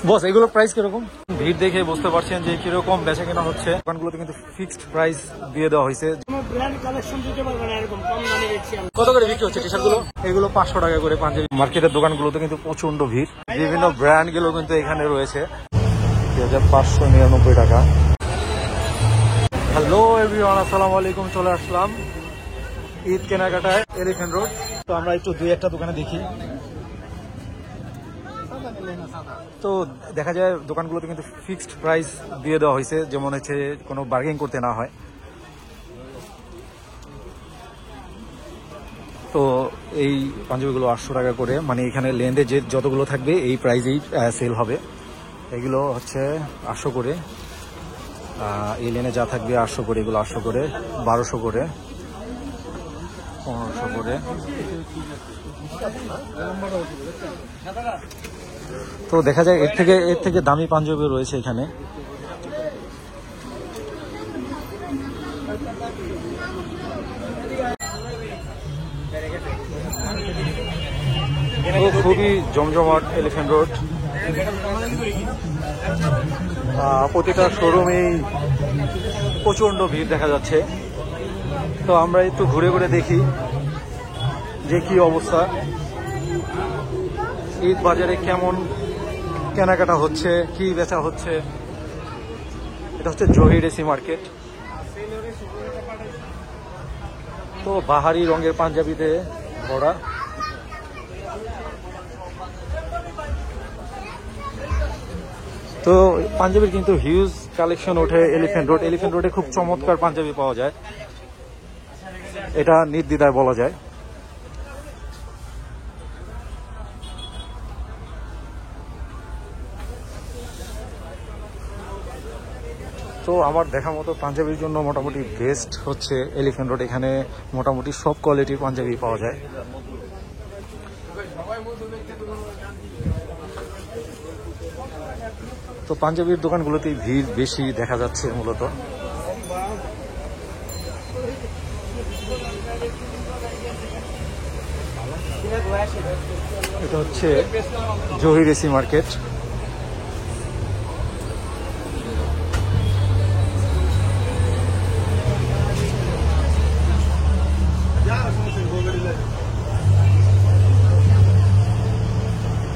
বস এগুলো প্রাইস কিরকম? ভিড় দেখে বুঝতে পারছেন যে কিরকম বেচা কেনা হচ্ছে। দোকানগুলোতে কিন্তু ফিক্সড প্রাইস দিয়ে দেওয়া হয়েছে। কত করে বিক্রি হচ্ছে টি শার্ট গুলো? এগুলো 500 টাকা করে পাঞ্জাবি। মার্কেটের দোকানগুলোতে কিন্তু প্রচন্ড ভিড়, বিভিন্ন ব্র্যান্ড গুলো কিন্তু এখানে রয়েছে। 2599 টাকা। হ্যালো এভরিওয়ান, আসসালামু আলাইকুম। চলে আসলাম ঈদ কেনাকাটায় এলিফ্যান্ট রোড। তো আমরা একটু দুই একটা দোকানে দেখি। তো দেখা যায় দোকানগুলোতে কিন্তু ফিক্সড প্রাইস দিয়ে দেওয়া হয়েছে, যেমন হচ্ছে কোনো বার্গেনিং করতে না হয়। তো এই পাঞ্জাবিগুলো 800 টাকা করে, মানে এখানে লেন্থে যে যতগুলো থাকবে এই প্রাইসেই সেল হবে। এগুলো হচ্ছে 800 করে, এই লেনে যা থাকবে 800 করে, এগুলো 800 করে, 1200 করে, 1500 করে। তো দেখা যায় এর থেকে দামি পাঞ্জাবি রয়েছে এখানে। তো খুবই জমজমাট এলিফ্যান্ট রোড। প্রতিটা শোরুমেই প্রচন্ড ভিড় দেখা যাচ্ছে। তো আমরা একটু ঘুরে ঘুরে দেখি যে কি অবস্থা, ঈদ বাজারে কেমন কেনাকাটা হচ্ছে, কি বেচা হচ্ছে। এটা হচ্ছে জহির এসি মার্কেট। তো বাহারি রঙের পাঞ্জাবিতে ভরা। তো পাঞ্জাবির কিন্তু হিউজ কালেকশন ওঠে এলিফ্যান্ট রোড। এলিফ্যান্ট রোডে খুব চমৎকার পাঞ্জাবি পাওয়া যায়, এটা নির্দ্বিধায় বলা যায়। তো আমার দেখা মতো পাঞ্জাবির জন্য মোটামুটি বেস্ট হচ্ছে এলিফ্যান্ট রোড। এখানে মোটামুটি সব কোয়ালিটির পাঞ্জাবি পাওয়া যায়। তো পাঞ্জাবির দোকানগুলোতেই ভিড় বেশি দেখা যাচ্ছে মূলত। এটা হচ্ছে জহির এসি মার্কেট।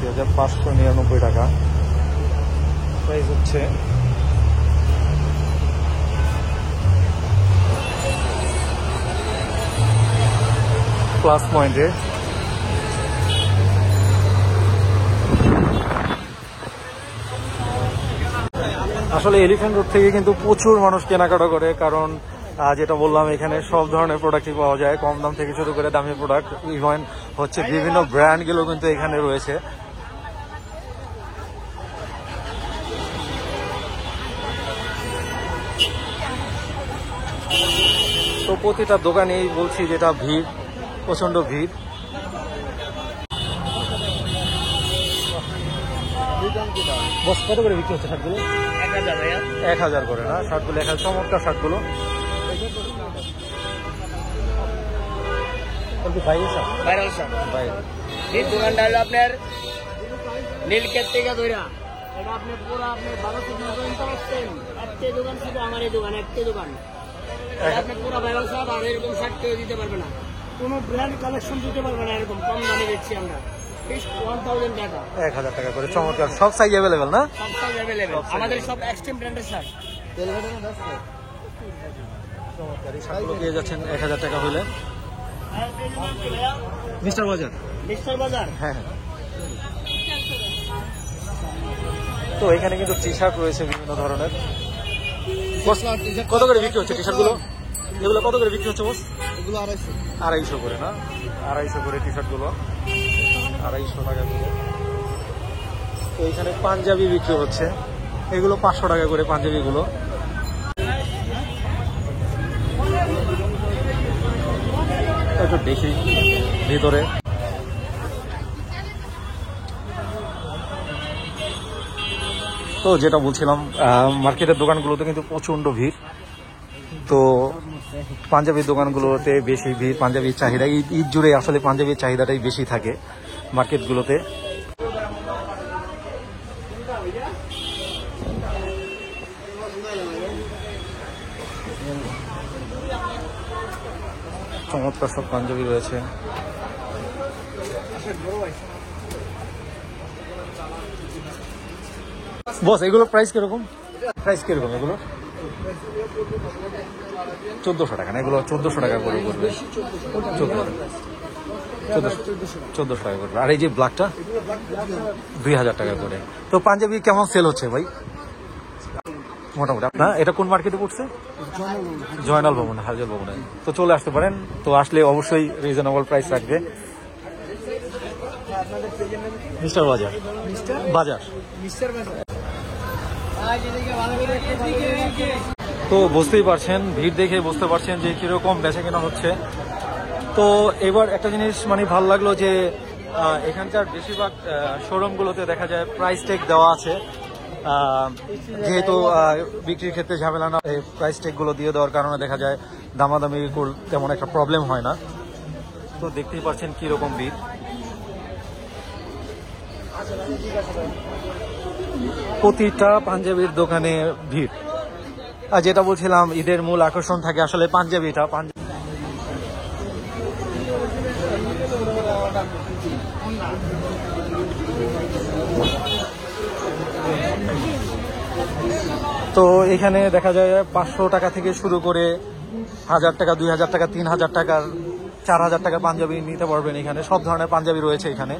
$2599 টাকা প্রাইস হচ্ছে। প্লাস পয়েন্টে আসলে এলিফ্যান্ট রোড থেকে কিন্তু প্রচুর মানুষ কেনাকাটা করে, কারণ যেটা বললাম এখানে সব ধরনের প্রোডাক্টই পাওয়া যায়, কম দাম থেকে শুরু করে দামি প্রোডাক্ট, ইভেন হচ্ছে বিভিন্ন ব্র্যান্ডগুলো কিন্তু এখানে রয়েছে। তো প্রতিটা দোকানেই বলছি যেটা ভিড়, প্রচন্ড ভিড়। বস কত করে বিক্রি হচ্ছে শার্টগুলো? 1000 করে না শার্টগুলো? 1000। চমৎকার শার্টগুলো। দোকানটা হলো আপনার নীলক্ষেত থেকে ধরা, এটা আপনি পুরো আপনি 12 পর্যন্ত আসছেন। একটি দোকান ছিল আমার, এই দোকান একটি দোকান। আপনি পুরো ভাইরাল সাহেব আর এরকম শার্ট কেউ দিতে পারবে না, কোনো ব্র্যান্ড কালেকশন দিতে পারবে না। এরকম কম দামে দিচ্ছি আমরা, 1000 টাকা। 1000 টাকা করে। চমৎকার, সব সাইজ অ্যাভেলেবেল না? সব সাইজ অ্যাভেলেবেল, আমাদের সব এক্সট্রিম ব্র্যান্ডের শার্ট। চমৎকার, এই শার্টগুলো পেয়ে যাচ্ছেন 1000 টাকা হলে। মিস্টার বাজার, মিস্টার বাজার, হ্যাঁ হ্যাঁ। তো এখানে কিন্তু টি শার্ট রয়েছে বিভিন্ন ধরনের। কত করে বিক্রি হচ্ছে টি শার্টগুলো? এগুলো কত করে বিক্রি হচ্ছে বস? এগুলো 250 করে না? 250 করে টি শার্টগুলো, 250 টাকা করে। তো এখানে পাঞ্জাবি বিক্রি হচ্ছে, এগুলো 500 টাকা করে পাঞ্জাবিগুলো। একটু দেখি ভিতরে। তো যেটা বলছিলাম, মার্কেটের দোকানগুলোতে কিন্তু প্রচন্ড ভিড়। তো পাঞ্জাবির দোকানগুলোতে বেশি ভিড়, পাঞ্জাবির চাহিদা ঈদ জুড়ে আসলে পাঞ্জাবির চাহিদাটাই বেশি থাকে মার্কেটগুলোতে। চমৎকার সব পাঞ্জাবি রয়েছে। বস এগুলো প্রাইস কিরকম? প্রাইস কিরকম এগুলো? 1400 টাকা না, এগুলো 1400 টাকা করে পড়বে। 1400 টাকা করবে। আর এই যে ব্ল্যাকটা 2000 টাকা করে। তো পাঞ্জাবি কেমন সেল হচ্ছে ভাই মোটামুটি? আপনার এটা কোন মার্কেটে পড়ছে? জয়নাল ভবনে, হাজল ভবনে। তো চলে আসতে পারেন, তো আসলে অবশ্যই রিজনেবল প্রাইস রাখবে। মিস্টার বাজার, বাজার। তো বুঝতেই পারছেন, ভিড় দেখে বুঝতে পারছেন যে কিরকম বেচা কেনা হচ্ছে। তো এবার একটা জিনিস মানে ভালো লাগলো যে এখানকার বেশিরভাগ শোরুমগুলোতে দেখা যায় প্রাইস ট্যাগ দেওয়া আছে। যেহেতু বিক্রির ক্ষেত্রে ঝামেলা না, প্রাইস ট্যাগগুলো দিয়ে দেওয়ার কারণে দেখা যায় দামাদামি তেমন একটা প্রবলেম হয় না। তো দেখতেই পাচ্ছেন কিরকম ভিড়। প্রতিটা পাঞ্জাবির দোকানে ভিড়। আর যেটা বলছিলাম, ঈদের মূল আকর্ষণ থাকে আসলে পাঞ্জাবিটা। তো এখানে দেখা যায় 500 টাকা থেকে শুরু করে 1000 টাকা, 2000 টাকা, 3000 টাকার, 4000 টাকা পাঞ্জাবি নিতে পারবেন। এখানে সব ধরনের পাঞ্জাবি রয়েছে এখানে।